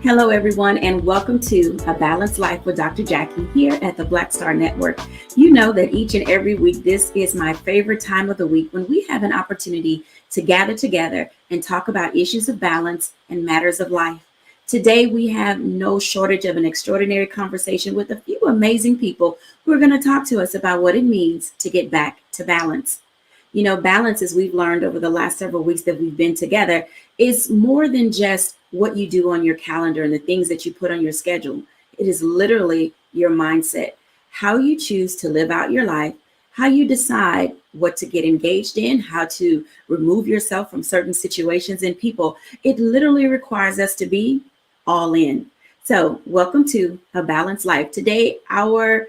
Hello, everyone, and welcome to A Balanced Life with Dr. Jacquie here at the Black Star Network. You know that each and every week, this is my favorite time of the week when we have an opportunity to gather together and talk about issues of balance and matters of life. Today, we have no shortage of an extraordinary conversation with a few amazing people who are going to talk to us about what it means to get back to balance. You know, balance, as we've learned over the last several weeks that we've been together, is more than just what you do on your calendar and the things that you put on your schedule. It is literally your mindset, how you choose to live out your life, how you decide what to get engaged in, how to remove yourself from certain situations and people. It literally requires us to be all in. So welcome to A Balanced Life. Today, our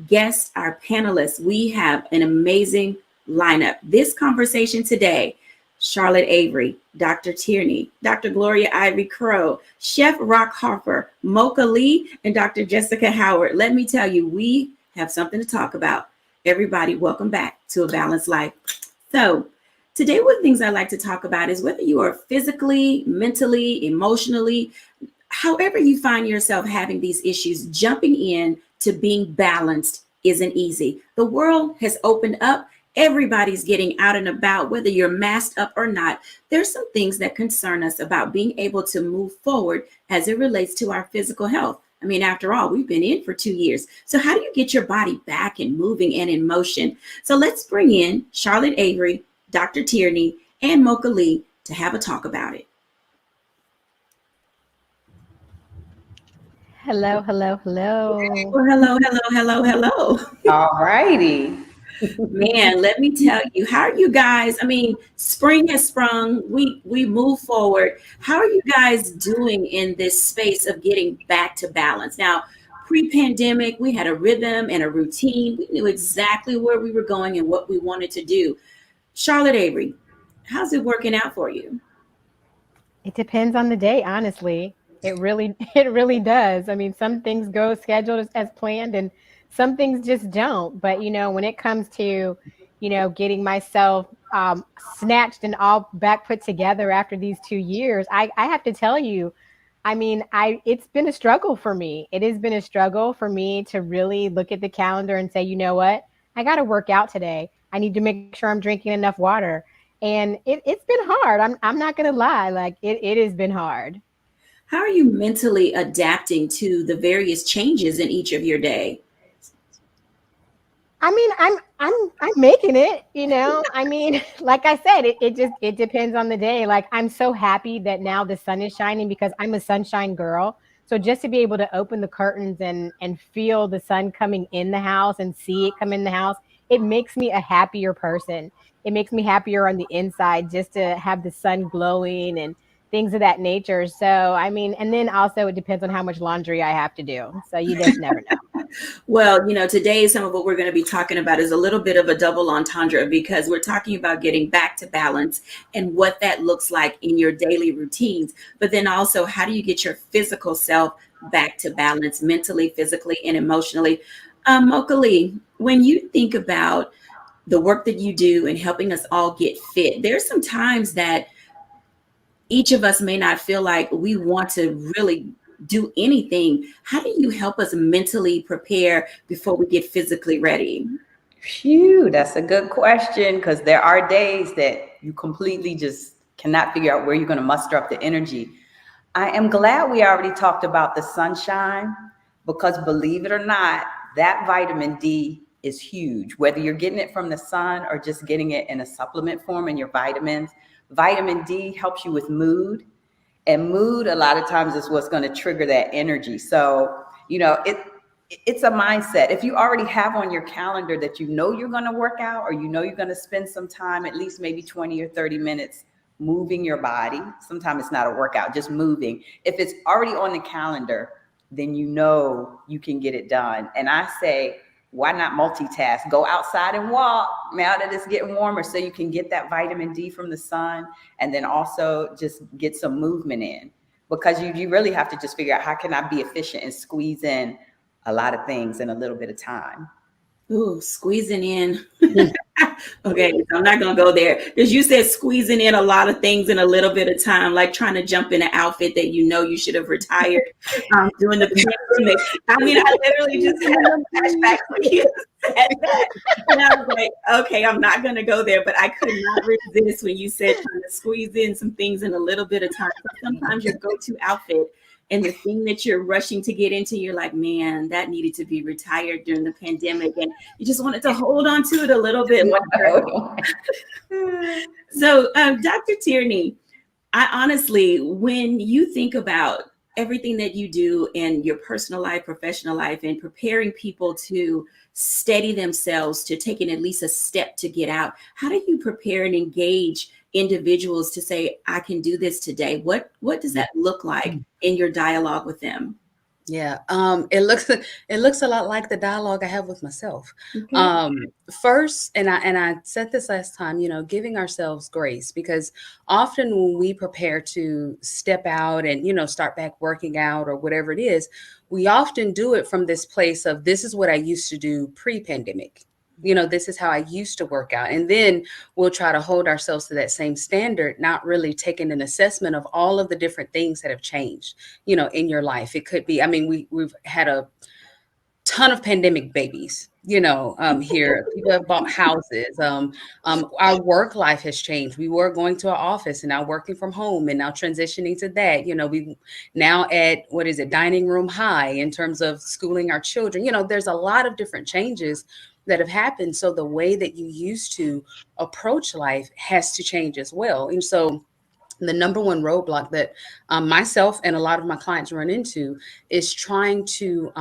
guests, our panelists, we have an amazing lineup. This conversation today, Charlotte Avery, Dr. Tierney, Dr. Gloria Ivy Crow, Chef Rock Harper, Mocha Lee, and Dr. Jessica Howard. Let me tell you, we have something to talk about. Everybody, welcome back to A Balanced Life. So today, one of the things I like to talk about is whether you are physically, mentally, emotionally, however you find yourself having these issues, jumping in to being balanced isn't easy. The world has opened up. Everybody's getting out and about, whether you're masked up or not. There's some things that concern us about being able to move forward as it relates to our physical health. I mean, after all, we've been in for 2 years. So how do you get your body back and moving and in motion? So let's bring in Charlotte Avery, Dr. Tierney, and Mocha Lee to have a talk about it. Hello. Well, hello. All righty. Man, let me tell you, how are you guys? I mean, spring has sprung. We move forward. How are you guys doing in this space of getting back to balance? Now, pre-pandemic, we had a rhythm and a routine. We knew exactly where we were going and what we wanted to do. Charlotte Avery, how's it working out for you? It depends on the day, honestly. It really does. I mean, some things go scheduled as planned and some things just don't. But when it comes to, getting myself snatched and all back put together after these 2 years, I have to tell you, I mean, it's been a struggle for me. It has been a struggle for me to really look at the calendar and say, you know what? I got to work out today. I need to make sure I'm drinking enough water. And it's been hard. I'm not going to lie. Like it has been hard. How are you mentally adapting to the various changes in each of your day? I mean, I'm making it. I mean, like I said, it depends on the day. Like I'm so happy that now the sun is shining because I'm a sunshine girl. So just to be able to open the curtains and feel the sun coming in the house and see it come in the house, it makes me a happier person. It makes me happier on the inside just to have the sun glowing and things of that nature. So, I mean, and then also it depends on how much laundry I have to do. So you just never know. Well, today some of what we're going to be talking about is a little bit of a double entendre because we're talking about getting back to balance and what that looks like in your daily routines. But then also, how do you get your physical self back to balance mentally, physically, and emotionally? Mocha Lee, when you think about the work that you do and helping us all get fit, there's some times that each of us may not feel like we want to really do anything. How do you help us mentally prepare before we get physically ready? Phew, that's a good question because there are days that you completely just cannot figure out where you're going to muster up the energy. I am glad we already talked about the sunshine because believe it or not, that vitamin D is huge. Whether you're getting it from the sun or just getting it in a supplement form in your vitamins, vitamin D helps you with mood. And mood, a lot of times, is what's going to trigger that energy. So, it's a mindset. If you already have on your calendar that you're going to work out or you're going to spend some time, at least maybe 20 or 30 minutes moving your body. Sometimes it's not a workout, just moving. If it's already on the calendar, then you can get it done. And I say, why not multitask? Go outside and walk now that it's getting warmer so you can get that vitamin D from the sun and then also just get some movement in because you really have to just figure out how can I be efficient and squeeze in a lot of things in a little bit of time. Ooh, squeezing in Okay, so I'm not gonna go there because you said squeezing in a lot of things in a little bit of time, like trying to jump in an outfit that you know you should have retired during the pandemic. I mean, I literally just had a flashback when you said that, and I was like, okay, I'm not gonna go there, but I could not resist when you said trying to squeeze in some things in a little bit of time. Sometimes your go-to outfit and the thing that you're rushing to get into, you're like, man, that needed to be retired during the pandemic. And you just wanted to hold on to it a little bit longer. So, Dr. Tierney, I honestly, when you think about everything that you do in your personal life, professional life, and preparing people to steady themselves to taking at least a step to get out, how do you prepare and engage individuals to say, I can do this today? What does that look like in your dialogue with them? Yeah, it looks a lot like the dialogue I have with myself. Okay. First, and I said this last time, giving ourselves grace, because often when we prepare to step out and start back working out or whatever it is, we often do it from this place of, this is what I used to do pre-pandemic. This is how I used to work out. And then we'll try to hold ourselves to that same standard, not really taking an assessment of all of the different things that have changed, in your life. It could be, I mean, we've had a ton of pandemic babies, here. People have bought houses. Our work life has changed. We were going to our office and now working from home and now transitioning to that. We now at, what is it, dining room high in terms of schooling our children. There's a lot of different changes that have happened. So the way that you used to approach life has to change as well. And so the number one roadblock that myself and a lot of my clients run into is trying to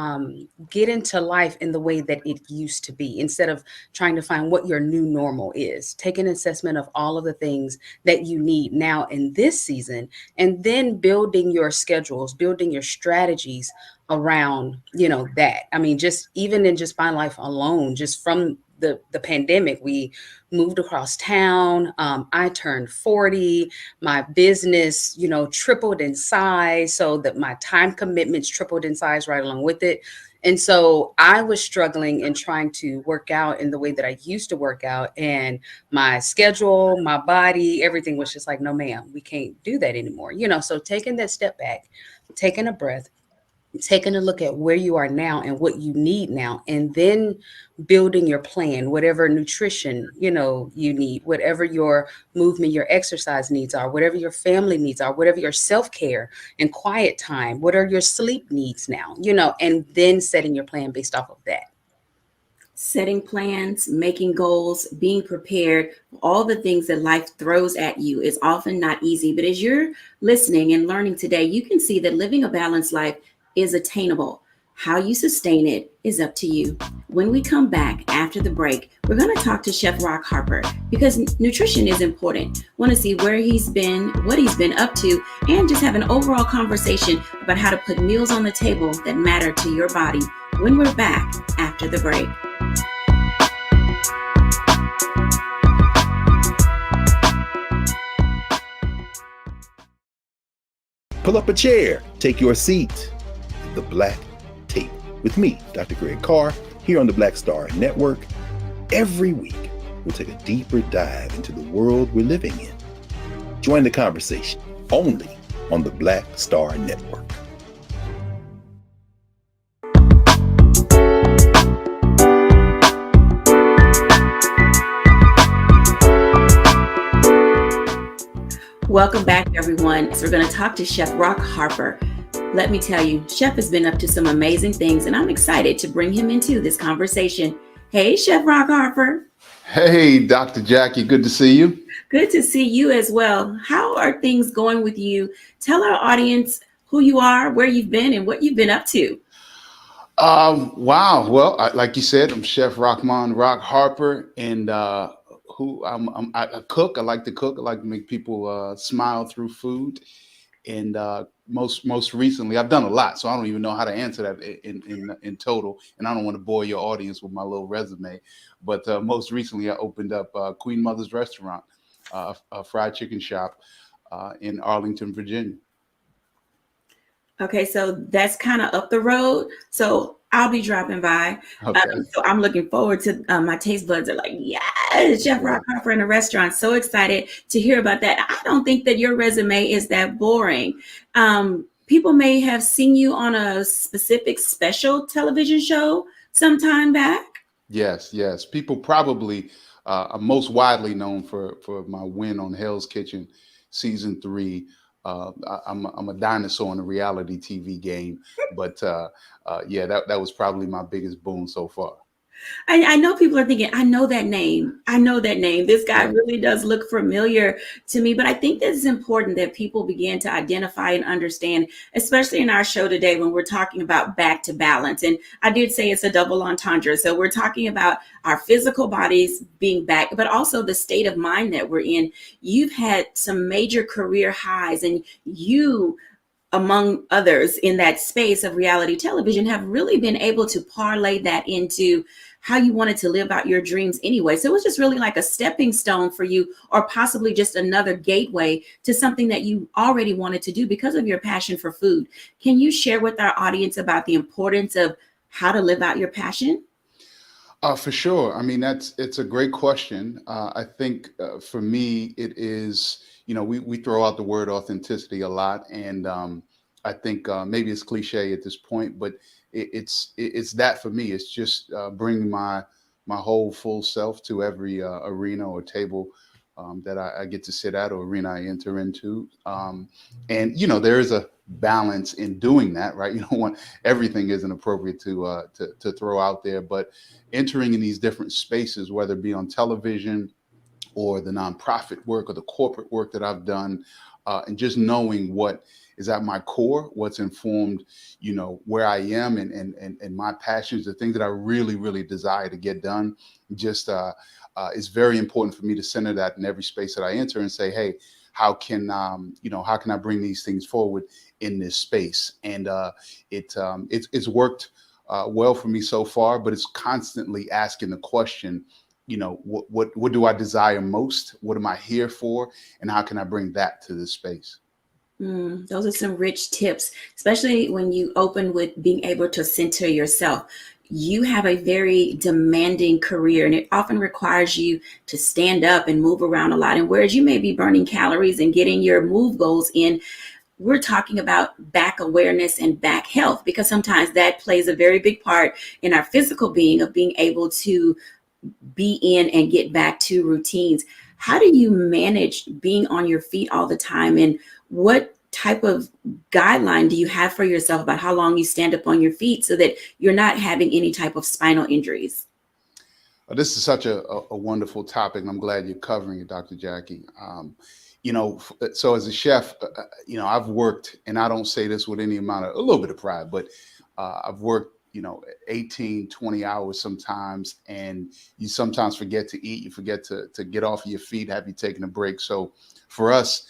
get into life in the way that it used to be, instead of trying to find what your new normal is. Take an assessment of all of the things that you need now in this season, and then building your schedules, building your strategies around, that. I mean, just even in just my life alone, just from the pandemic, we moved across town. I turned 40. My business, tripled in size, so that my time commitments tripled in size right along with it. And so I was struggling and trying to work out in the way that I used to work out, and my schedule, my body, everything was just like, no, ma'am, we can't do that anymore. So taking that step back, taking a breath, taking a look at where you are now and what you need now, and then building your plan, whatever nutrition, you need, whatever your movement, your exercise needs are, whatever your family needs are, whatever your self-care and quiet time, what are your sleep needs now, and then setting your plan based off of that. Setting plans, making goals, being prepared, all the things that life throws at you is often not easy. But as you're listening and learning today, you can see that living a balanced life is attainable. How you sustain it is up to you. When we come back after the break, we're going to talk to Chef Rock Harper, because nutrition is important. Want to see where he's been, what he's been up to, and just have an overall conversation about how to put meals on the table that matter to your body when we're back after the break. Pull up a chair, take your seat. The Black Tape with me, Dr. Greg Carr, here on the Black Star Network. Every week, we'll take a deeper dive into the world we're living in. Join the conversation only on the Black Star Network. Welcome back, everyone. So we're going to talk to Chef Rock Harper. Let me tell you, Chef has been up to some amazing things, and I'm excited to bring him into this conversation. Hey, Chef Rock Harper. Hey, Dr. Jackie, good to see you. Good to see you as well. How are things going with you? Tell our audience who you are, where you've been, and what you've been up to. Wow. Well, like you said, I'm Chef Rockman Rock Harper, and I cook. I like to cook. I like to make people smile through food. And most recently, I've done a lot, so I don't even know how to answer that in total. And I don't want to bore your audience with my little resume. But most recently, I opened up Queen Mother's Restaurant, a fried chicken shop in Arlington, Virginia. Okay, so that's kind of up the road. So I'll be dropping by. Okay. So I'm looking forward to my taste buds are like, yes, Chef Rock Harper in a restaurant. So excited to hear about that. I don't think that your resume is that boring. People may have seen you on a specific special television show sometime back. Yes. People probably are most widely known for my win on Hell's Kitchen season 3. I'm a dinosaur in a reality TV game, but yeah, that was probably my biggest boon so far. I know people are thinking, I know that name. I know that name. This guy Yeah. really does look familiar to me. But I think that it's important that people begin to identify and understand, especially in our show today when we're talking about back to balance. And I did say it's a double entendre. So we're talking about our physical bodies being back, but also the state of mind that we're in. You've had some major career highs, and you, among others in that space of reality television, have really been able to parlay that into how you wanted to live out your dreams anyway. So it was just really like a stepping stone for you, or possibly just another gateway to something that you already wanted to do because of your passion for food. Can you share with our audience about the importance of how to live out your passion? For sure. I mean, it's a great question. I think for me, it is, we throw out the word authenticity a lot. And I think maybe it's cliche at this point, but it's that for me. It's just bringing my whole full self to every arena or table that I get to sit at, or arena I enter into. And, there is a balance in doing that, right? You don't want everything isn't appropriate to throw out there, but entering in these different spaces, whether it be on television or the nonprofit work or the corporate work that I've done, and just knowing what is at my core, what's informed, where I am and my passions, the things that I really, really desire to get done. Just it's very important for me to center that in every space that I enter and say, hey, how can I bring these things forward in this space? And it's worked well for me so far, but it's constantly asking the question, what do I desire most? What am I here for? And how can I bring that to this space? Those are some rich tips, especially when you open with being able to center yourself. You have a very demanding career, and it often requires you to stand up and move around a lot. And whereas you may be burning calories and getting your move goals in, we're talking about back awareness and back health, because sometimes that plays a very big part in our physical being, of being able to be in and get back to routines. How do you manage being on your feet all the time? And what type of guideline do you have for yourself about how long you stand up on your feet so that you're not having any type of spinal injuries? This is such a wonderful topic, and I'm glad you're covering it, Dr. Jackie. So as a chef, I've worked, and I don't say this with any amount of, a little bit of pride, but I've worked, 18, 20 hours sometimes, and you sometimes forget to eat, you forget to get off of your feet, have you taken a break. So for us,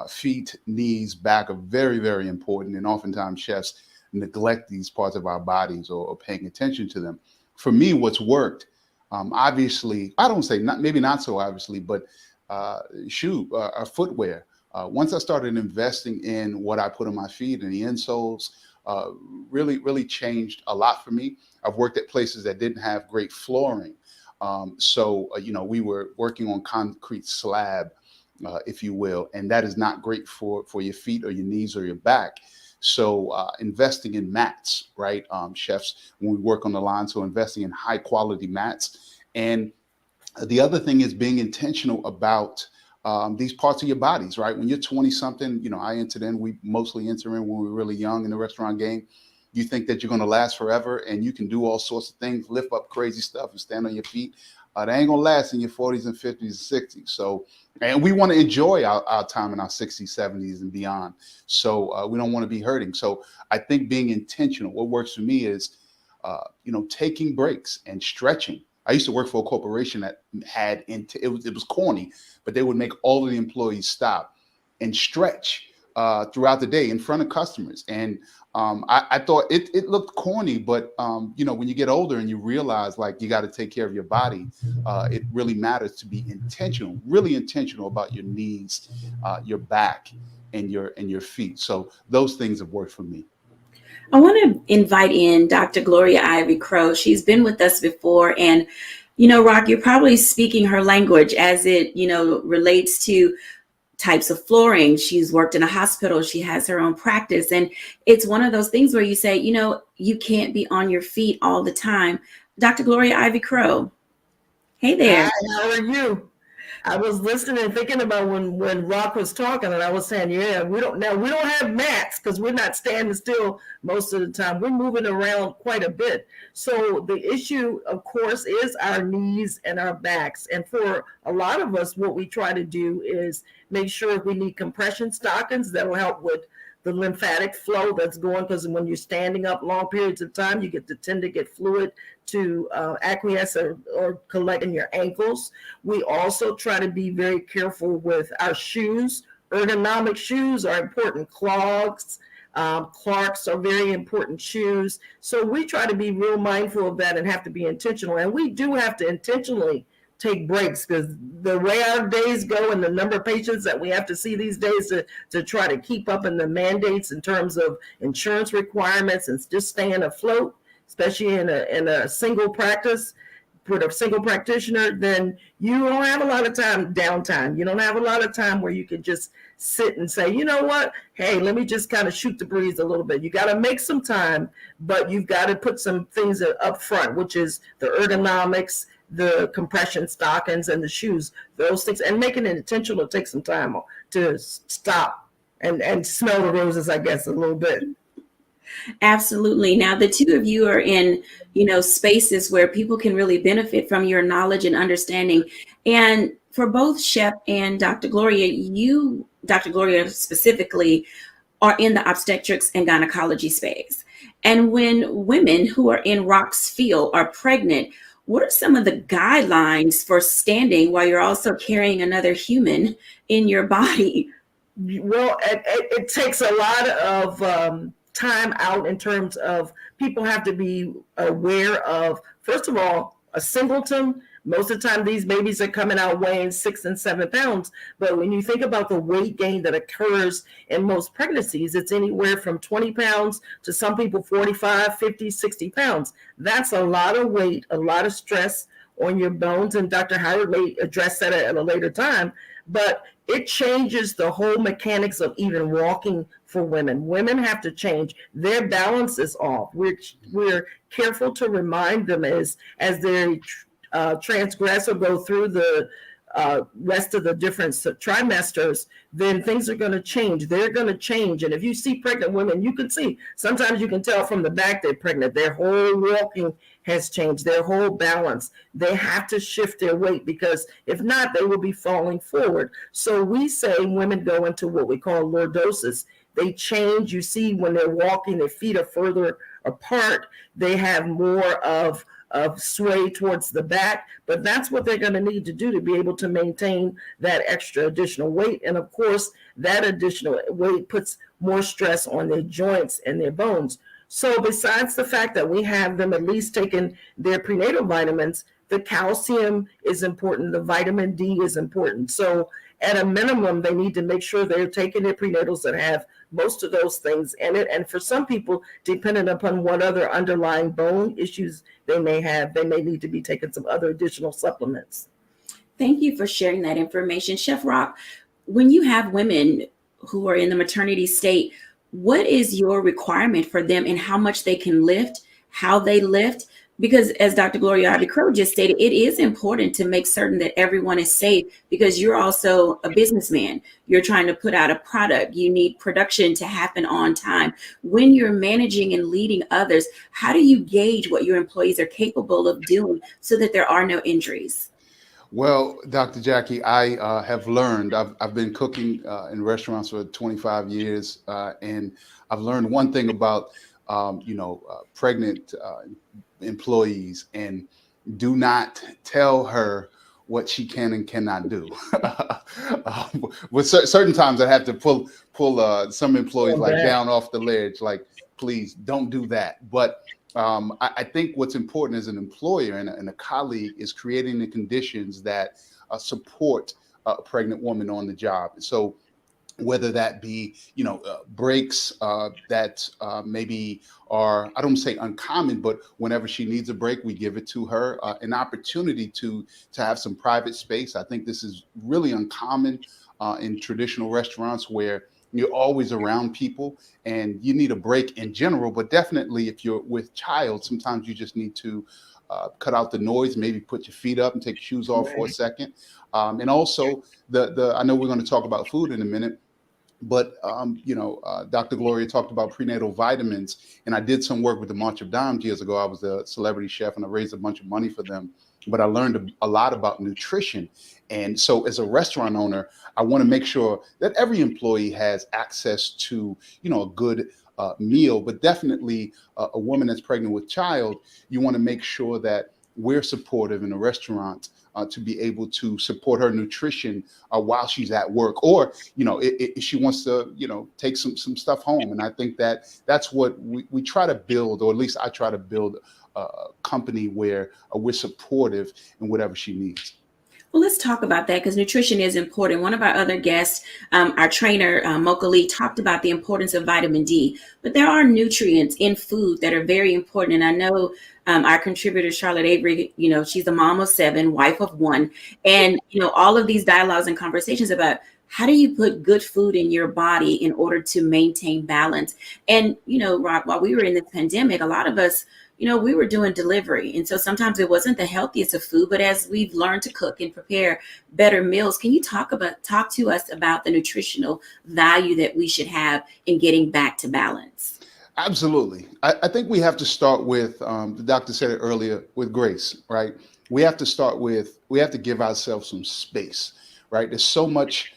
feet, knees, back are very, very important. And oftentimes chefs neglect these parts of our bodies or paying attention to them. For me, what's worked, obviously, I don't say maybe not so obviously, but footwear. Once I started investing in what I put on my feet and the insoles, really, really changed a lot for me. I've worked at places that didn't have great flooring. So we were working on concrete slab, if you will, and that is not great for your feet or your knees or your back. So investing in mats, right? Chefs, when we work on the line, so investing in high quality mats. And the other thing is being intentional about these parts of your bodies, right? When you're 20 something, I entered in, we mostly enter in when we were really young in the restaurant game. You think that you're going to last forever and you can do all sorts of things, lift up crazy stuff and stand on your feet. They ain't going to last in your 40s and 50s and 60s. So, and we want to enjoy our time in our 60s, 70s and beyond. So we don't want to be hurting. So I think being intentional, what works for me is, taking breaks and stretching. I used to work for a corporation that had, it was corny, but they would make all of the employees stop and stretch throughout the day in front of customers. And I thought it looked corny, but when you get older and you realize like you got to take care of your body, it really matters to be intentional, really intentional about your knees, your back, and your feet. So those things have worked for me. I want to invite in Dr. Gloria Ivy Crow. She's been with us before. And, Rock, you're probably speaking her language as it, relates to types of flooring. She's worked in a hospital. She has her own practice. And it's one of those things where you say, you can't be on your feet all the time. Dr. Gloria Ivy Crow. Hey there. Hi, how are you? I was listening and thinking about when Rock was talking, and I was saying, yeah, we don't have mats because we're not standing still most of the time. We're moving around quite a bit. So the issue, of course, is our knees and our backs. And for a lot of us, what we try to do is make sure we need compression stockings that'll help with the lymphatic flow that's going, because when you're standing up long periods of time, you tend to get fluid to acquiesce or collect in your ankles. We also try to be very careful with our shoes. Ergonomic shoes are important. Clogs, Clarks are very important shoes. So we try to be real mindful of that and have to be intentional. And we do have to intentionally take breaks, because the way our days go and the number of patients that we have to see these days to try to keep up in the mandates in terms of insurance requirements and just staying afloat, especially in a single practice with a single practitioner, then you don't have a lot of downtime. You don't have a lot of time where you can just sit and say, you know what, hey, let me just kind of shoot the breeze a little bit. You got to make some time, but you've got to put some things up front, which is the ergonomics, the compression stockings, and the shoes, those things, and making it intentional to take some time to stop and smell the roses, I guess, a little bit. Absolutely. Now, the two of you are in, spaces where people can really benefit from your knowledge and understanding. And for both Shep and Dr. Gloria, you, Dr. Gloria specifically, are in the obstetrics and gynecology space. And when women who are in Rock's field are pregnant, what are some of the guidelines for standing while you're also carrying another human in your body? Well, it takes a lot of time out in terms of people have to be aware of, first of all, a singleton. Most of the time, these babies are coming out weighing 6 and 7 pounds. But when you think about the weight gain that occurs in most pregnancies, it's anywhere from 20 pounds to some people 45, 50, 60 pounds. That's a lot of weight, a lot of stress on your bones. And Dr. Howard may address that at a later time. But it changes the whole mechanics of even walking for women. Women have to change. Their balance is off. We're careful to remind them as they transgress or go through the rest of the different trimesters, then things are going to change. They're going to change. And if you see pregnant women, you can see, sometimes you can tell from the back they're pregnant. Their whole walking has changed, their whole balance. They have to shift their weight, because if not, they will be falling forward. So we say women go into what we call lordosis. They change. You see when they're walking, their feet are further apart. They have more of sway towards the back, but that's what they're going to need to do to be able to maintain that extra additional weight. And of course, that additional weight puts more stress on their joints and their bones. So besides the fact that we have them at least taking their prenatal vitamins, the calcium is important, the vitamin D is important. So at a minimum, they need to make sure they're taking their prenatals that have most of those things in it. And for some people, depending upon what other underlying bone issues they may have, they may need to be taking some other additional supplements. Thank you for sharing that information. Chef Rock, when you have women who are in the maternity state, what is your requirement for them and how much they can lift, how they lift? Because as Dr. Gloria Ivy Crow just stated, it is important to make certain that everyone is safe, because you're also a businessman. You're trying to put out a product. You need production to happen on time. When you're managing and leading others, how do you gauge what your employees are capable of doing so that there are no injuries? Well, Dr. Jacquie, I have learned, I've been cooking in restaurants for 25 years, and I've learned one thing about, pregnant employees, and do not tell her what she can and cannot do. With certain times I have to pull some employees down off the ledge, like, please don't do that. But I think what's important as an employer and a colleague is creating the conditions that support a pregnant woman on the job. So whether that be, breaks that maybe are, I don't say uncommon, but whenever she needs a break, we give it to her, an opportunity to have some private space. I think this is really uncommon in traditional restaurants where you're always around people and you need a break in general, but definitely if you're with child, sometimes you just need to cut out the noise, maybe put your feet up and take your shoes off for a Right. second. And also the I know we're going to talk about food in a minute, but Dr. Gloria talked about prenatal vitamins, and I did some work with the March of Dimes years ago. I was a celebrity chef, and I raised a bunch of money for them. But I learned a lot about nutrition, and so as a restaurant owner, I want to make sure that every employee has access to a good meal. But definitely, a woman that's pregnant with child, you want to make sure that we're supportive in a restaurant to be able to support her nutrition while she's at work, or if she wants to take some stuff home. And I think that that's what we try to build, or at least I try to build a company where we're supportive in whatever she needs. Well, let's talk about that because nutrition is important. One of our other guests, our trainer, Mocha Lee, talked about the importance of vitamin D. But there are nutrients in food that are very important. And I know our contributor, Charlotte Avery, she's a mom of 7, wife of 1. And, all of these dialogues and conversations about how do you put good food in your body in order to maintain balance? And, Rock, while we were in the pandemic, a lot of us, we were doing delivery. And so sometimes it wasn't the healthiest of food, but as we've learned to cook and prepare better meals, can you talk to us about the nutritional value that we should have in getting back to balance? Absolutely. I think we have to start with, the doctor said it earlier, with grace, right? We have to give ourselves some space, right? There's so much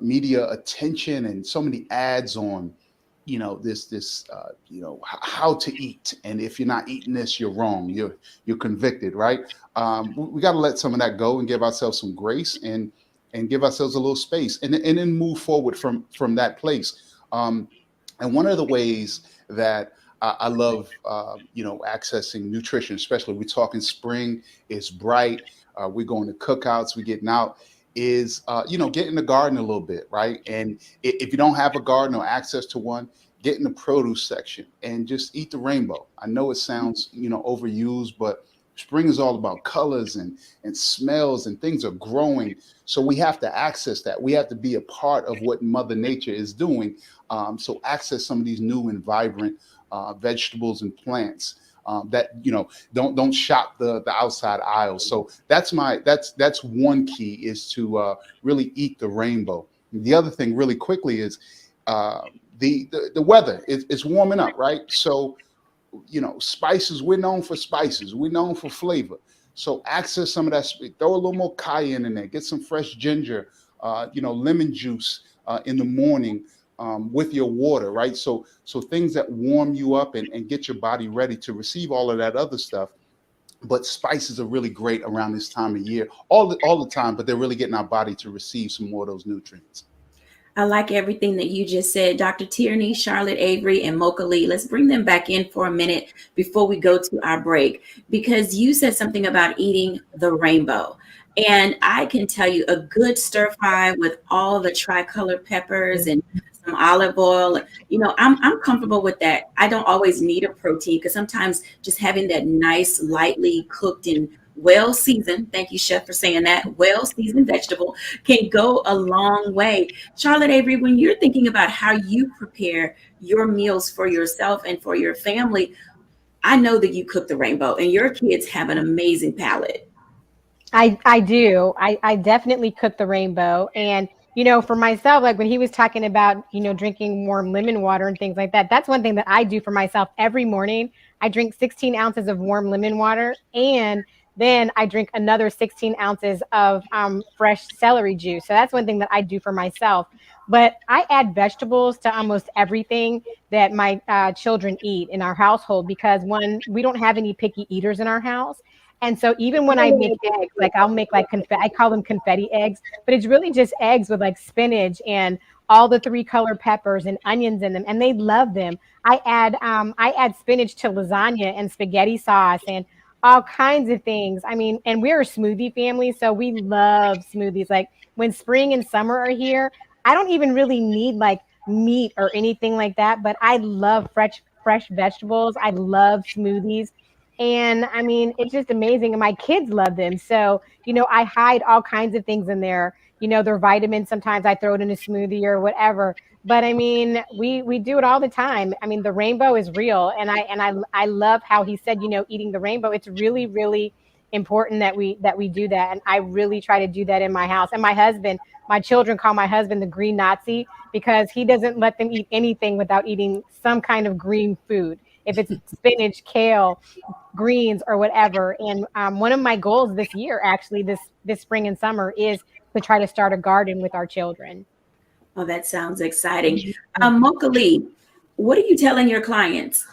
media attention and so many ads on, how to eat. And if you're not eating this, you're wrong. You're convicted, right? We got to let some of that go and give ourselves some grace and give ourselves a little space and then move forward from that place. And one of the ways that I love, accessing nutrition, especially we're talking spring, it's bright, we're going to cookouts, we're getting out, is, get in the garden a little bit, right? And if you don't have a garden or access to one, get in the produce section and just eat the rainbow. I know it sounds, overused, but spring is all about colors and smells, and things are growing. So we have to access that. We have to be a part of what Mother Nature is doing. So access some of these new and vibrant vegetables and plants that don't shop the outside aisles. So that's one key, is to really eat the rainbow. The other thing, really quickly, is the weather. It's warming up, right? So spices. We're known for spices. We're known for flavor. So access some of that. Throw a little more cayenne in there. Get some fresh ginger. Lemon juice in the morning. With your water, right? So things that warm you up and get your body ready to receive all of that other stuff. But spices are really great around this time of year, all the time, but they're really getting our body to receive some more of those nutrients. I like everything that you just said, Dr. Tierney, Charlotte Avery, and Mocha Lee. Let's bring them back in for a minute before we go to our break, because you said something about eating the rainbow. And I can tell you, a good stir fry with all the tricolor peppers and some olive oil, I'm comfortable with that. I don't always need a protein, because sometimes just having that nice, lightly cooked and well seasoned, thank you, chef, for saying that, well seasoned vegetable can go a long way. Charlotte Avery, when you're thinking about how you prepare your meals for yourself and for your family, I know that you cook the rainbow and your kids have an amazing palate. I do. I definitely cook the rainbow. And, for myself, like when he was talking about, drinking warm lemon water and things like that, that's one thing that I do for myself every morning. I drink 16 ounces of warm lemon water, and then I drink another 16 ounces of fresh celery juice. So that's one thing that I do for myself. But I add vegetables to almost everything that my children eat in our household, because one, we don't have any picky eaters in our house. And so even when I make eggs, like I'll make like I call them confetti eggs, but it's really just eggs with like spinach and all the 3-color peppers and onions in them, and they love them. I add spinach to lasagna and spaghetti sauce and all kinds of things. I mean, and we're a smoothie family, so we love smoothies. Like when spring and summer are here, I don't even really need like meat or anything like that, but I love fresh vegetables. I love smoothies. And I mean, it's just amazing. And my kids love them. So, I hide all kinds of things in there. Their vitamins. Sometimes I throw it in a smoothie or whatever. But I mean, we do it all the time. I mean, the rainbow is real. And I love how he said, eating the rainbow. It's really, really important that we do that. And I really try to do that in my house. And my children call my husband the green Nazi because he doesn't let them eat anything without eating some kind of green food. If it's spinach, kale, greens, or whatever. And one of my goals this year, actually, this spring and summer, is to try to start a garden with our children. Oh, that sounds exciting. Mocha Lee, what are you telling your clients?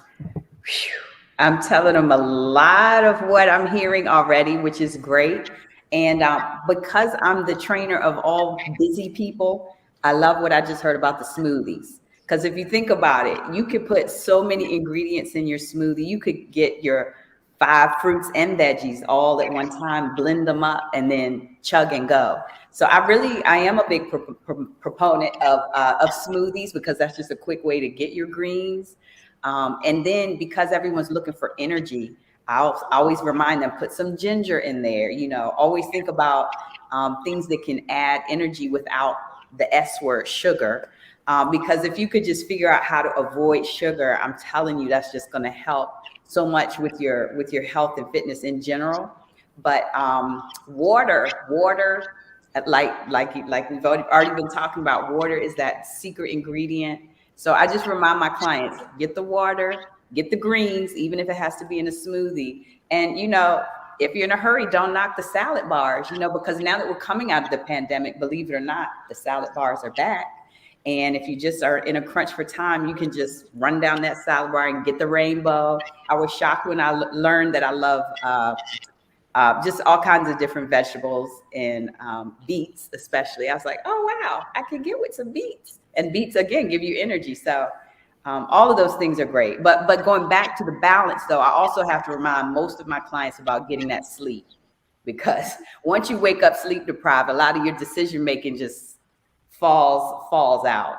I'm telling them a lot of what I'm hearing already, which is great. And because I'm the trainer of all busy people, I love what I just heard about the smoothies. Because if you think about it, you could put so many ingredients in your smoothie. You could get your 5 fruits and veggies all at one time, blend them up, and then chug and go. So I am a big proponent of smoothies because that's just a quick way to get your greens. And then because everyone's looking for energy, I'll always remind them, put some ginger in there, always think about things that can add energy without the S word, sugar. Because if you could just figure out how to avoid sugar, I'm telling you, that's just going to help so much with your health and fitness in general. But water, like we've already been talking about, water is that secret ingredient. So I just remind my clients, get the water, get the greens, even if it has to be in a smoothie. And, if you're in a hurry, don't knock the salad bars, because now that we're coming out of the pandemic, believe it or not, the salad bars are back. And if you just are in a crunch for time, you can just run down that salad bar and get the rainbow. I was shocked when I learned that I love just all kinds of different vegetables and beets, especially. I was like, oh, wow, I can get with some beets. And beets, again, give you energy. So all of those things are great. But going back to the balance, though, I also have to remind most of my clients about getting that sleep. Because once you wake up sleep deprived, a lot of your decision making just falls out,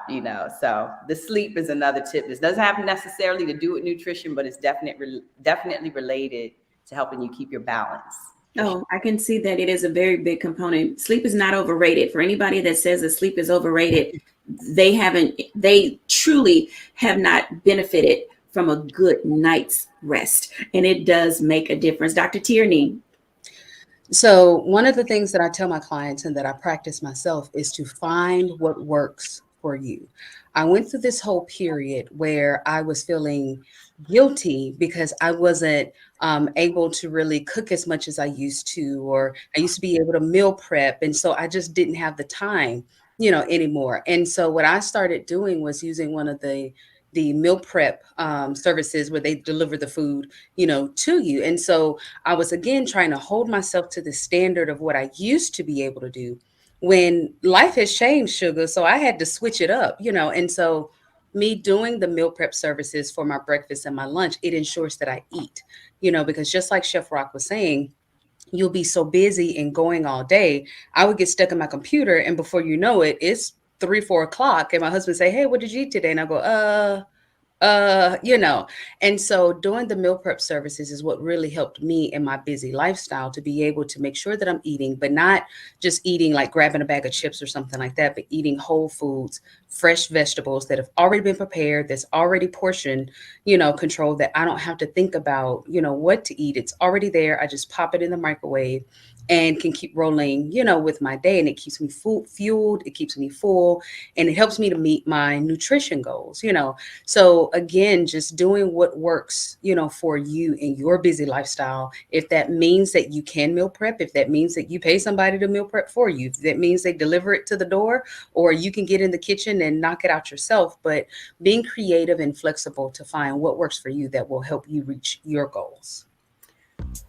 So the sleep is another tip. This doesn't have necessarily to do with nutrition, but it's definitely related to helping you keep your balance. Oh, I can see that it is a very big component. Sleep is not overrated. For anybody that says that sleep is overrated, they truly have not benefited from a good night's rest. And it does make a difference. Dr. Tierney. So one of the things that I tell my clients and that I practice myself is to find what works for you. I went through this whole period where I was feeling guilty because I wasn't able to really cook as much as I used to, or I used to be able to meal prep. And so I just didn't have the time, anymore. And so what I started doing was using one of the meal prep services where they deliver the food, to you. And so I was, again, trying to hold myself to the standard of what I used to be able to do when life has changed, sugar. So I had to switch it up, and so me doing the meal prep services for my breakfast and my lunch, it ensures that I eat, because just like Chef Rock was saying, you'll be so busy and going all day. I would get stuck in my computer, and before you know it, it's 3-4 o'clock, and my husband say, hey, what did you eat today? And I go, and so doing the meal prep services is what really helped me in my busy lifestyle to be able to make sure that I'm eating, but not just eating like grabbing a bag of chips or something like that, but eating whole foods, fresh vegetables that have already been prepared, that's already portion, controlled, that I don't have to think about, what to eat. It's already there. I just pop it in the microwave and can keep rolling, with my day. And it keeps me fueled, it keeps me full, and it helps me to meet my nutrition goals, So again, just doing what works, for you in your busy lifestyle. If that means that you can meal prep, if that means that you pay somebody to meal prep for you, if that means they deliver it to the door, or you can get in the kitchen and knock it out yourself, but being creative and flexible to find what works for you that will help you reach your goals.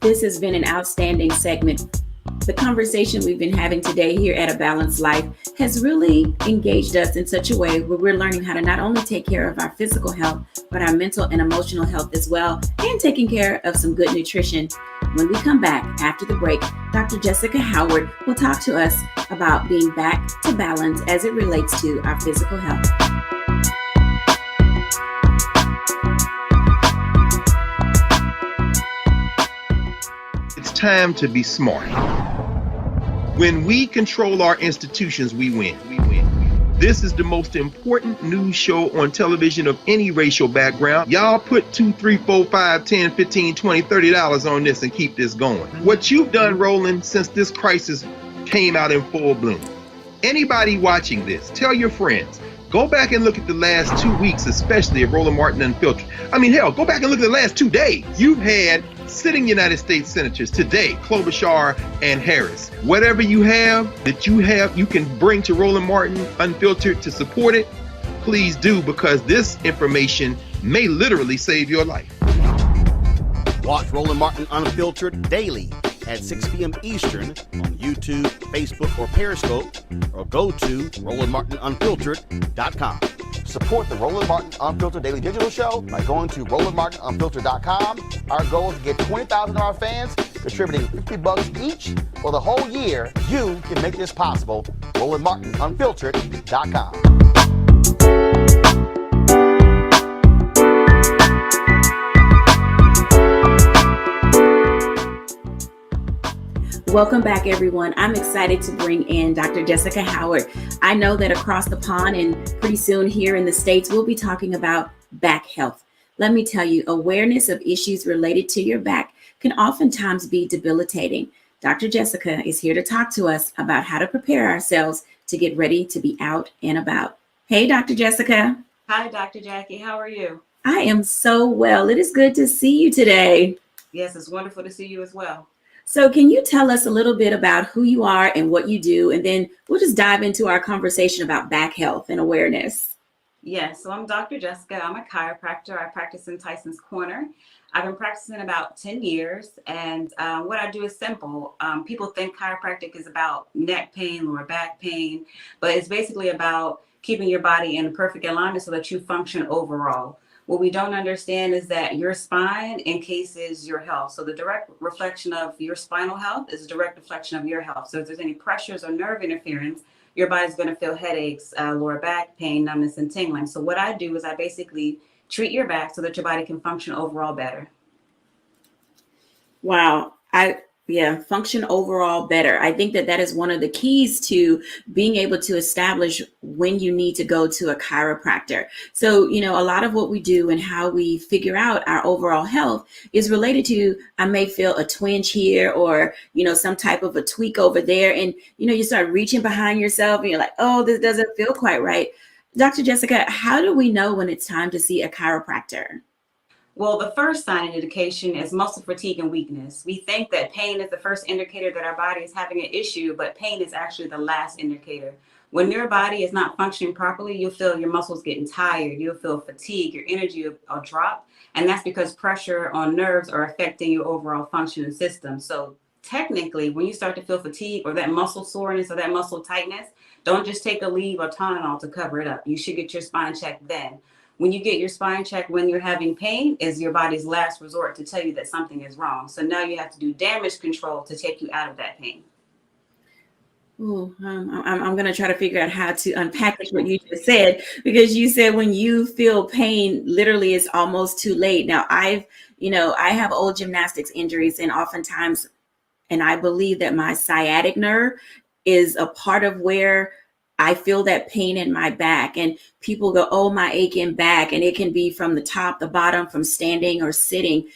This has been an outstanding segment The conversation we've been having today here at A Balanced Life has really engaged us in such a way where we're learning how to not only take care of our physical health, but our mental and emotional health as well, and taking care of some good nutrition. When we come back after the break, Dr. Jessica Howard will talk to us about being back to balance as it relates to our physical health. It's time to be smart. When we control our institutions, we win. This is the most important news show on television of any racial background. Y'all put $2, $3, $4, $5, $10, $15, $20, $30 on this and keep this going. What you've done, Roland, since this crisis came out in full bloom. Anybody watching this, tell your friends. Go back and look at the last 2 weeks, especially of Roland Martin Unfiltered. I mean, hell, go back and look at the last 2 days. You've had sitting United States senators today, Klobuchar and Harris. Whatever you have, you can bring to Roland Martin Unfiltered to support it, please do, because this information may literally save your life. Watch Roland Martin Unfiltered daily at 6 p.m. Eastern on YouTube, Facebook, or Periscope, or go to RolandMartinUnfiltered.com. Support the Roland Martin Unfiltered Daily Digital Show by going to RolandMartinUnfiltered.com. Our goal is to get 20,000 of our fans contributing $50 each for the whole year. You can make this possible. RolandMartinUnfiltered.com. Welcome back, everyone. I'm excited to bring in Dr. Jessica Howard. I know that across the pond and pretty soon here in the States, we'll be talking about back health. Let me tell you, awareness of issues related to your back can oftentimes be debilitating. Dr. Jessica is here to talk to us about how to prepare ourselves to get ready to be out and about. Hey, Dr. Jessica. Hi, Dr. Jackie. How are you? I am so well. It is good to see you today. Yes, it's wonderful to see you as well. So can you tell us a little bit about who you are and what you do? And then we'll just dive into our conversation about back health and awareness. Yes, so I'm Dr. Jessica. I'm a chiropractor. I practice in Tyson's Corner. I've been practicing about 10 years. And what I do is simple. People think chiropractic is about neck pain or back pain, but it's basically about keeping your body in perfect alignment so that you function overall. What we don't understand is that your spine encases your health. So the direct reflection of your spinal health is a direct reflection of your health. So if there's any pressures or nerve interference, your body's going to feel headaches, lower back pain, numbness, and tingling. So what I do is I basically treat your back so that your body can function overall better. Wow. Function overall better. I think that is one of the keys to being able to establish when you need to go to a chiropractor. So, a lot of what we do and how we figure out our overall health is related to, I may feel a twinge here or, some type of a tweak over there. And, you start reaching behind yourself and you're like, oh, this doesn't feel quite right. Dr. Jessica, how do we know when it's time to see a chiropractor? Well, the first sign and indication is muscle fatigue and weakness. We think that pain is the first indicator that our body is having an issue, but pain is actually the last indicator. When your body is not functioning properly, you'll feel your muscles getting tired. You'll feel fatigue, your energy will drop. And that's because pressure on nerves are affecting your overall functioning system. So technically, when you start to feel fatigue or that muscle soreness or that muscle tightness, don't just take Aleve or Tylenol to cover it up. You should get your spine checked then. When you get your spine checked when you're having pain is your body's last resort to tell you that something is wrong. So now you have to do damage control to take you out of that pain. Ooh, I'm going to try to figure out how to unpack what you just said, because you said when you feel pain, literally it's almost too late. Now I have old gymnastics injuries, and oftentimes, and I believe that my sciatic nerve is a part of where I feel that pain in my back, and people go, oh, my aching back. And it can be from the top, the bottom, from standing or sitting.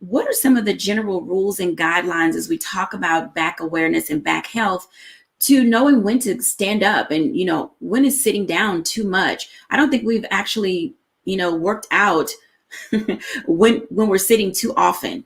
What are some of the general rules and guidelines as we talk about back awareness and back health to knowing when to stand up and, when is sitting down too much? I don't think we've actually, worked out when we're sitting too often.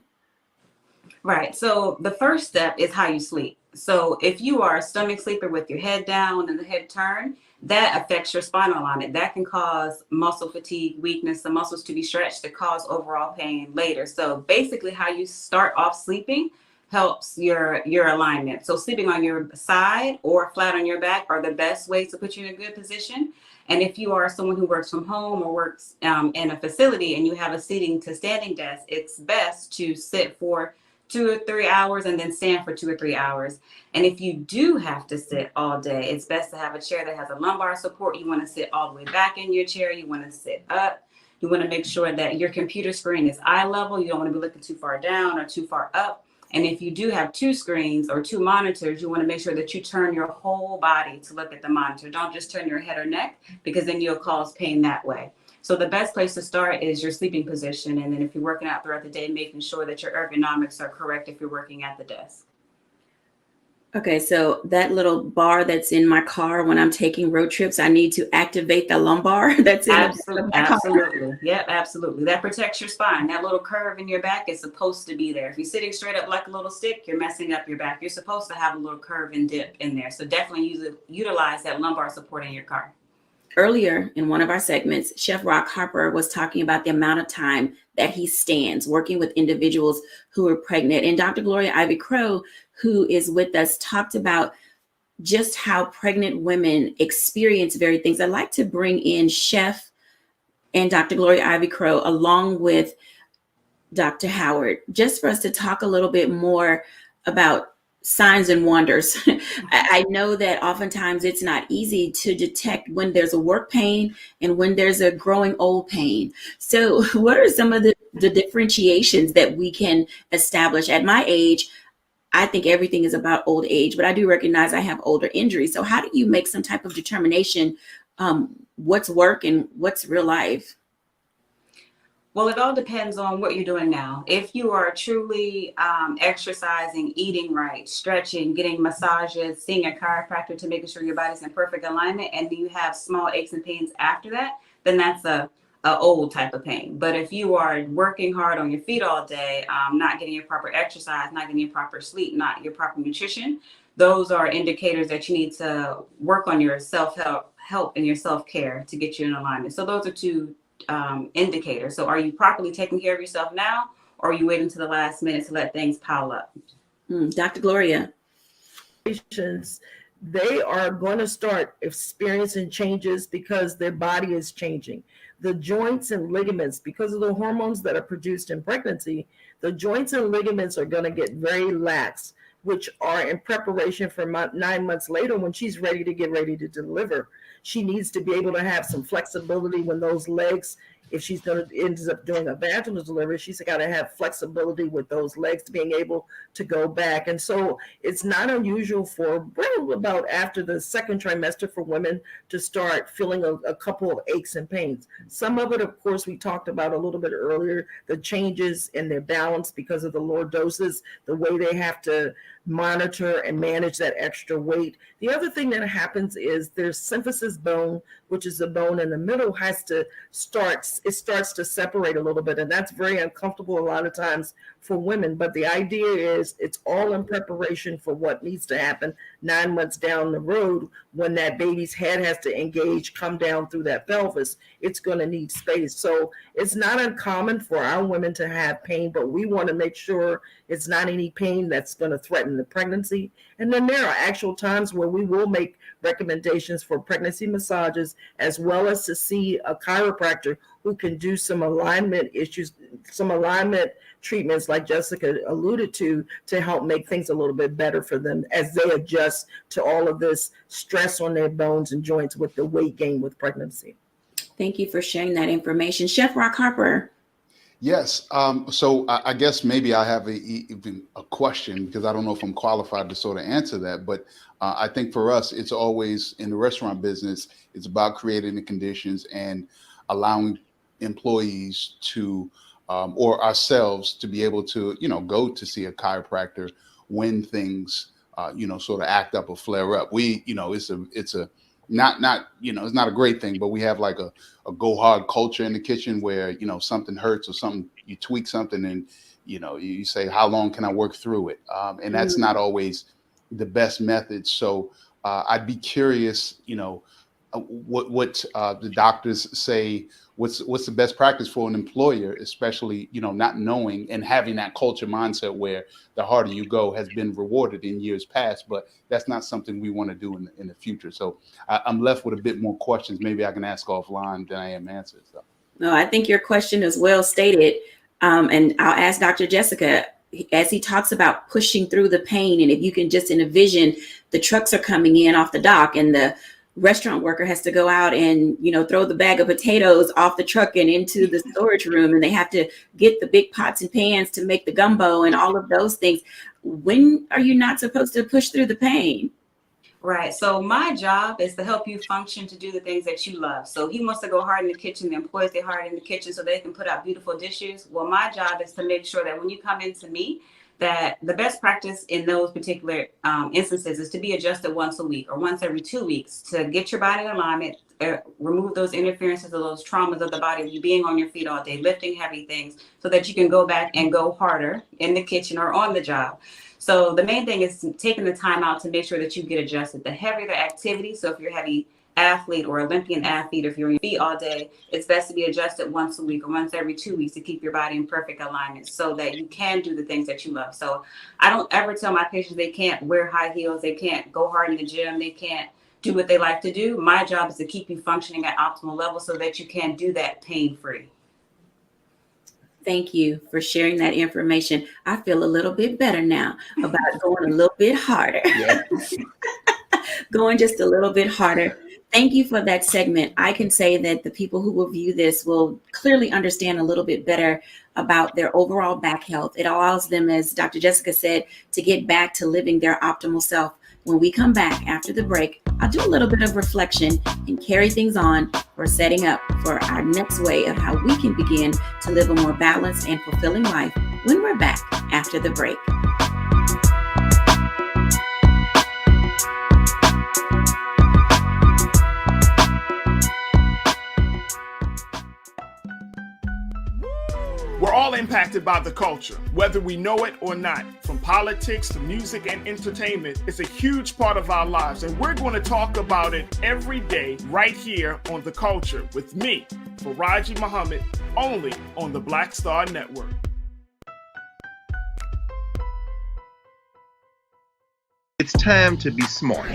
Right. So the first step is how you sleep. So if you are a stomach sleeper with your head down and the head turned, that affects your spinal alignment. That can cause muscle fatigue, weakness, the muscles to be stretched to cause overall pain later. So basically how you start off sleeping helps your alignment. So sleeping on your side or flat on your back are the best ways to put you in a good position. And if you are someone who works from home or works in a facility and you have a seating to standing desk, it's best to sit for 2 or 3 hours and then stand for 2 or 3 hours. And if you do have to sit all day, it's best to have a chair that has a lumbar support. You want to sit all the way back in your chair. You want to sit up. You want to make sure that your computer screen is eye level. You don't want to be looking too far down or too far up. And if you do have 2 screens or 2 monitors, you want to make sure that you turn your whole body to look at the monitor. Don't just turn your head or neck, because then you'll cause pain that way. So the best place to start is your sleeping position. And then if you're working out throughout the day, making sure that your ergonomics are correct if you're working at the desk. Okay, so that little bar that's in my car when I'm taking road trips, I need to activate the lumbar that's in Absolutely, the car. absolutely. Yep, absolutely. That protects your spine. That little curve in your back is supposed to be there. If you're sitting straight up like a little stick, you're messing up your back. You're supposed to have a little curve and dip in there. So definitely utilize that lumbar support in your car. Earlier in one of our segments, Chef Rock Harper was talking about the amount of time that he stands working with individuals who are pregnant. And Dr. Gloria Ivy-Crowe, who is with us, talked about just how pregnant women experience varied things. I'd like to bring in Chef and Dr. Gloria Ivy-Crowe along with Dr. Howard, just for us to talk a little bit more about signs and wonders. I know that oftentimes it's not easy to detect when there's a work pain and when there's a growing old pain. So what are some of the differentiations that we can establish? At my age, I think everything is about old age, but I do recognize I have older injuries. So how do you make some type of determination what's work and what's real life? Well, it all depends on what you're doing now. If you are truly exercising, eating right, stretching, getting massages, seeing a chiropractor to making sure your body's in perfect alignment, and you have small aches and pains after that, then that's a old type of pain. But if you are working hard on your feet all day, not getting your proper exercise, not getting your proper sleep, not your proper nutrition, those are indicators that you need to work on your self-help and your self-care to get you in alignment. So those are 2 indicators. So are you properly taking care of yourself now, or are you waiting to the last minute to let things pile up? Dr. Gloria. They are going to start experiencing changes because their body is changing. The joints and ligaments, because of the hormones that are produced in pregnancy, the joints and ligaments are going to get very lax, which are in preparation for 9 months later when she's ready to deliver. She needs to be able to have some flexibility when those legs, if she's going to ends up doing a vaginal delivery, she's got to have flexibility with those legs to being able to go back. And so it's not unusual for about after the 2nd trimester for women to start feeling a couple of aches and pains. Some of it, of course, we talked about a little bit earlier, the changes in their balance because of the lower doses, the way they have to monitor and manage that extra weight. The other thing that happens is their symphysis bone, which is the bone in the middle, starts to separate a little bit, and that's very uncomfortable a lot of times for women. But the idea is it's all in preparation for what needs to happen 9 months down the road when that baby's head has to engage, come down through that pelvis. It's going to need space. So it's not uncommon for our women to have pain, but we want to make sure it's not any pain that's going to threaten the pregnancy. And then there are actual times where we will make recommendations for pregnancy massages, as well as to see a chiropractor who can do some alignment issues, some alignment treatments like Jessica alluded to help make things a little bit better for them as they adjust to all of this stress on their bones and joints with the weight gain with pregnancy. Thank you for sharing that information. Chef Rock Harper. Yes. So I guess maybe I have even a question, because I don't know if I'm qualified to sort of answer that. But I think for us, it's always in the restaurant business, it's about creating the conditions and allowing employees to or ourselves to be able to, go to see a chiropractor when things, sort of act up or flare up. It's not a great thing, but we have like a go hard culture in the kitchen where, something hurts or something, you tweak something and, you say, how long can I work through it? And that's not always the best method. So I'd be curious, what the doctors say. What's the best practice for an employer, especially, not knowing and having that culture mindset where the harder you go has been rewarded in years past, but that's not something we want to do in the future. So I'm left with a bit more questions. Maybe I can ask offline than I am answers. So. No, I think your question is well stated. And I'll ask Dr. Jessica, as he talks about pushing through the pain, and if you can just envision the trucks are coming in off the dock and the restaurant worker has to go out and, throw the bag of potatoes off the truck and into the storage room, and they have to get the big pots and pans to make the gumbo and all of those things. When are you not supposed to push through the pain? Right. So my job is to help you function to do the things that you love. So he wants to go hard in the kitchen. The employees get hard in the kitchen so they can put out beautiful dishes. Well, my job is to make sure that when you come into me, that the best practice in those particular instances is to be adjusted once a week or once every 2 weeks to get your body in alignment, remove those interferences or those traumas of the body of you being on your feet all day, lifting heavy things, so that you can go back and go harder in the kitchen or on the job. So the main thing is taking the time out to make sure that you get adjusted. The heavier the activity, so if you're a heavy athlete or Olympian athlete, if you're on your feet all day, it's best to be adjusted once a week or once every 2 weeks to keep your body in perfect alignment so that you can do the things that you love. So I don't ever tell my patients they can't wear high heels, they can't go hard in the gym, they can't do what they like to do. My job is to keep you functioning at optimal levels so that you can do that pain-free. Thank you for sharing that information. I feel a little bit better now about going a little bit harder. Yeah. Going just a little bit harder. Thank you for that segment. I can say that the people who will view this will clearly understand a little bit better about their overall back health. It allows them, as Dr. Jessica said, to get back to living their optimal self. When we come back after the break, I'll do a little bit of reflection and carry things on for setting up for our next way of how we can begin to live a more balanced and fulfilling life when we're back after the break. We're all impacted by the culture, whether we know it or not. From politics to music and entertainment, it's a huge part of our lives, and we're going to talk about it every day right here on The Culture with me, Faraji Muhammad, only on the Black Star Network. It's time to be smart.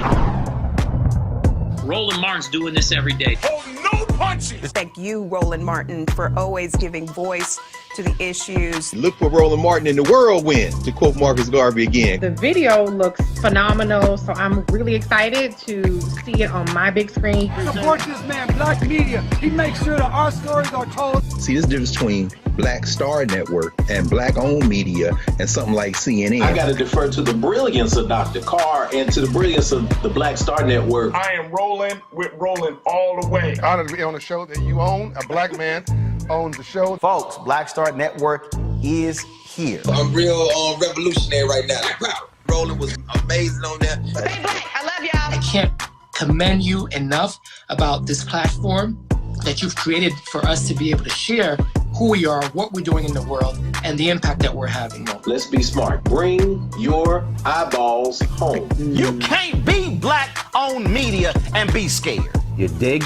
Roland Martin's doing this every day. Oh, no punching! Thank you, Roland Martin, for always giving voice to the issues. Look for Roland Martin in the whirlwind, to quote Marcus Garvey again. The video looks phenomenal, so I'm really excited to see it on my big screen. Support this man, Black Media. He makes sure that our stories are told. See, there's a difference between Black Star Network and Black-owned media and something like CNN. I got to defer to the brilliance of Dr. Carr and to the brilliance of the Black Star Network. I am rolling with Roland all the way. Honored to be on a show that you own. A black man owns the show. Folks, Black Star Network is here. I'm real revolutionary right now. Roland was amazing on that. Hey, Black, I love y'all. I can't commend you enough about this platform that you've created for us to be able to share who we are, what we're doing in the world, and the impact that we're having. Let's be smart. Bring your eyeballs home. You can't be Black-owned media and be scared. You dig?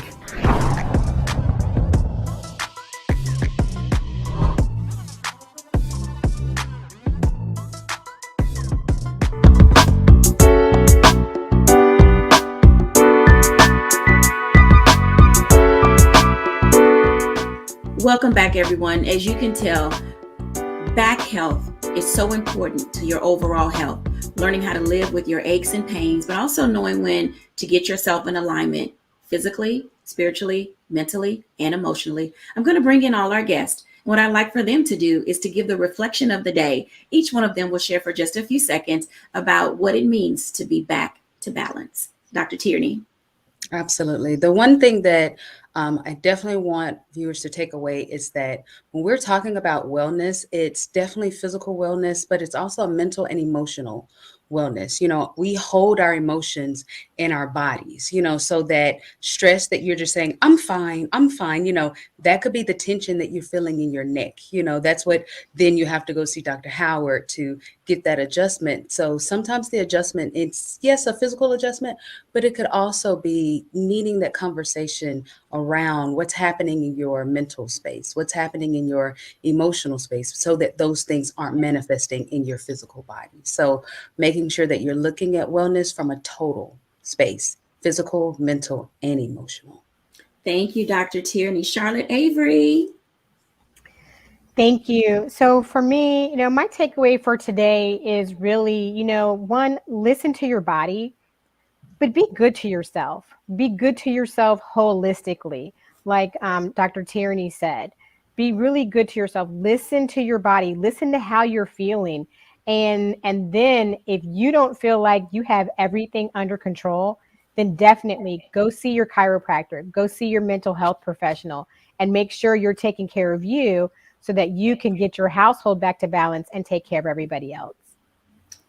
Welcome back, everyone. As you can tell, back health is so important to your overall health. Learning how to live with your aches and pains, but also knowing when to get yourself in alignment physically, spiritually, mentally, and emotionally. I'm going to bring in all our guests. What I'd like for them to do is to give the reflection of the day. Each one of them will share for just a few seconds about what it means to be back to balance. Dr. Tierney. Absolutely. The one thing that I definitely want viewers to take away is that when we're talking about wellness, it's definitely physical wellness, but it's also mental and emotional wellness. We hold our emotions in our bodies, so that stress that you're just saying, I'm fine, that could be the tension that you're feeling in your neck. That's what, then you have to go see Dr. Howard to get that adjustment. So sometimes the adjustment, it's, yes, a physical adjustment, but it could also be needing that conversation around what's happening in your mental space, what's happening in your emotional space, so that those things aren't manifesting in your physical body. So making sure that you're looking at wellness from a total space, physical, mental, and emotional. Thank you, Dr. Tierney. Charlotte Avery. Thank you. So for me, my takeaway for today is really, one, listen to your body, but be good to yourself. Be good to yourself holistically. Like Dr. Tierney said, be really good to yourself. Listen to your body. Listen to how you're feeling. And then if you don't feel like you have everything under control, then definitely go see your chiropractor, go see your mental health professional, and make sure you're taking care of you so that you can get your household back to balance and take care of everybody else.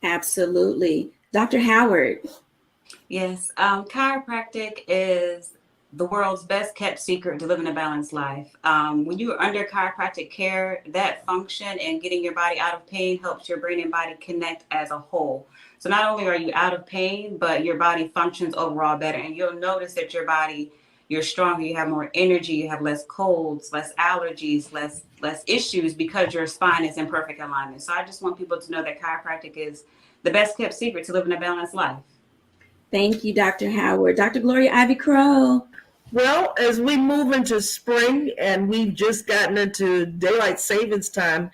Absolutely. Dr. Howard. Yes, chiropractic is the world's best kept secret to living a balanced life. When you are under chiropractic care, that function and getting your body out of pain helps your brain and body connect as a whole. So not only are you out of pain, but your body functions overall better. And you'll notice that your body, you're stronger, you have more energy, you have less colds, less allergies, less issues, because your spine is in perfect alignment. So I just want people to know that chiropractic is the best kept secret to living a balanced life. Thank you, Dr. Howard. Dr. Gloria Ivy Crow. Well, as we move into spring and we've just gotten into daylight savings time,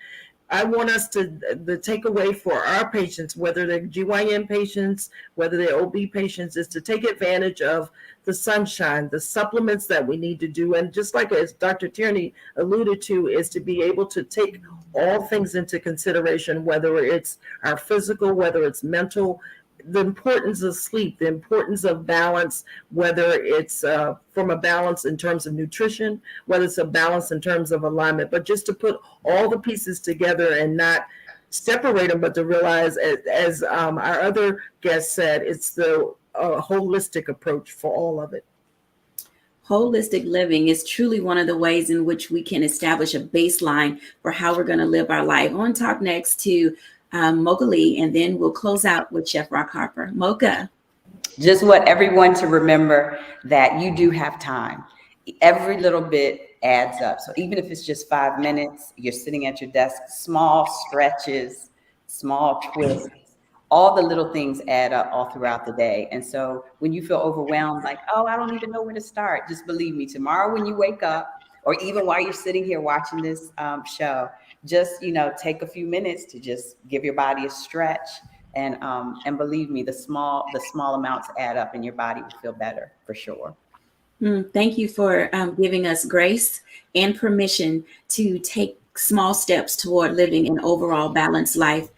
I want us to, the takeaway for our patients, whether they're GYN patients, whether they're OB patients, is to take advantage of the sunshine, the supplements that we need to do. And just like as Dr. Tierney alluded to, is to be able to take all things into consideration, whether it's our physical, whether it's mental, the importance of sleep, the importance of balance, whether it's from a balance in terms of nutrition, whether it's a balance in terms of alignment, but just to put all the pieces together and not separate them, but to realize, as our other guest said, it's the holistic approach for all of it. Holistic living is truly one of the ways in which we can establish a baseline for how we're going to live our life. I want to talk next to Mocha Lee, and then we'll close out with Chef Rock Harper. Mocha. Just want everyone to remember that you do have time. Every little bit adds up. So even if it's just 5 minutes, you're sitting at your desk, small stretches, small twists, all the little things add up all throughout the day. And so when you feel overwhelmed, like, oh, I don't even know where to start, just believe me, tomorrow when you wake up, or even while you're sitting here watching this show, just, take a few minutes to just give your body a stretch. And believe me, the small amounts add up and your body will feel better for sure. Thank you for giving us grace and permission to take small steps toward living an overall balanced life.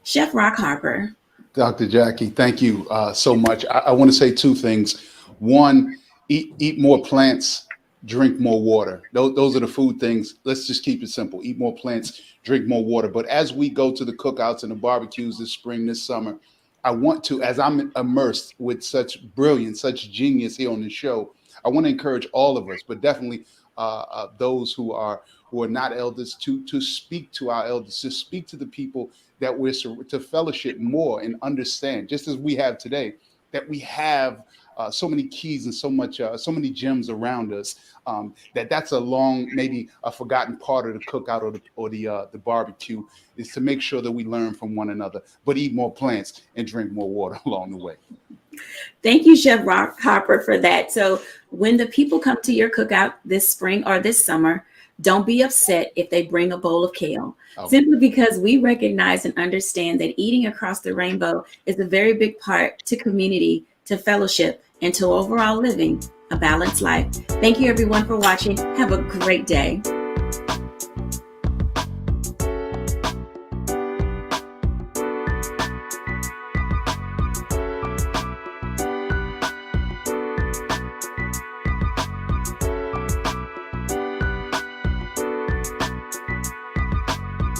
Chef Rock Harper. Dr. Jackie, thank you so much. I want to say two things. One, eat more plants, drink more water. Those are the food things. Let's just keep it simple. Eat more plants, drink more water. But as we go to the cookouts and the barbecues this spring, this summer, I want to, as I'm immersed with such brilliance, such genius here on the show, I want to encourage all of us, but definitely those who are not elders, to speak to our elders, to speak to the people that we're to fellowship more and understand, just as we have today, that we have so many keys and so many gems around us, that's a long, maybe a forgotten part of the cookout or the barbecue, is to make sure that we learn from one another, but eat more plants and drink more water along the way. Thank you, Chef Rock Harper, for that. So when the people come to your cookout this spring or this summer, don't be upset if they bring a bowl of kale, simply because we recognize and understand that eating across the rainbow is a very big part to community, to fellowship, and to overall living a balanced life. Thank you, everyone, for watching. Have a great day.